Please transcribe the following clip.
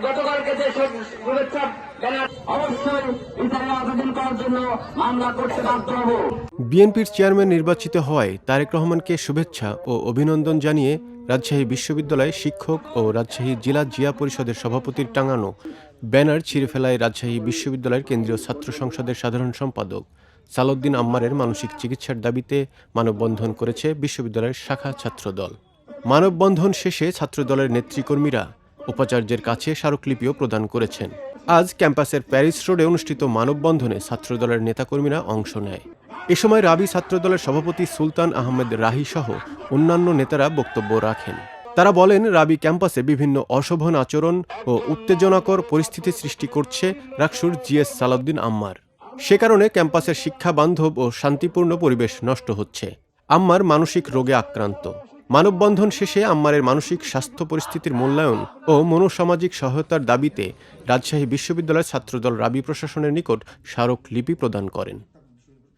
গতকালকে যে শুভেচ্ছা ব্যানার অবশ্যই ইতালির আবেদন করার জন্য মামলা করতে বাধ্য হব। বিএনপির চেয়ারম্যান নির্বাচিত হওয়ায় তারেক রহমানকে শুভেচ্ছা ও অভিনন্দন জানিয়ে রাজশাহী বিশ্ববিদ্যালয় শিক্ষক ও রাজশাহী জেলা জিয়া পরিষদের সভাপতির টাঙানো ব্যানার ছিঁড়ে ফেলায় রাজশাহী বিশ্ববিদ্যালয়ের কেন্দ্রীয় ছাত্র সংসদের সাধারণ সম্পাদক সালাউদ্দিন আম্মারের মানসিক চিকিৎসার দাবিতে মানববন্ধন করেছে বিশ্ববিদ্যালয়ের শাখা ছাত্রদল। মানববন্ধন শেষে ছাত্রদলের নেতৃকর্মীরা উপাচার্যের কাছে স্মারকলিপিও প্রদান করেছেন। আজ ক্যাম্পাসের প্যারিস রোডে অনুষ্ঠিত মানববন্ধনে ছাত্রদলের নেতাকর্মীরা অংশ নেয়। এ সময় রাবি ছাত্রদলের সভাপতি সুলতান আহমেদ রাহি সহ অন্যান্য নেতারা বক্তব্য রাখেন। তারা বলেন, রাবি ক্যাম্পাসে বিভিন্ন অশোভন আচরণ ও উত্তেজনাকর পরিস্থিতি সৃষ্টি করছে রাকসুর জিএস সালাউদ্দিন আম্মার। সে কারণে ক্যাম্পাসের শিক্ষা বান্ধব ও শান্তিপূর্ণ পরিবেশ নষ্ট হচ্ছে। আম্মার মানসিক রোগে আক্রান্ত। মানববন্ধন শেষে আম্মারের মানসিক স্বাস্থ্য পরিস্থিতির মূল্যায়ন ও মনোসামাজিক সহায়তার দাবিতে রাজশাহী বিশ্ববিদ্যালয়ের ছাত্রদল রাবি প্রশাসনের নিকট স্মারকলিপি প্রদান করেন।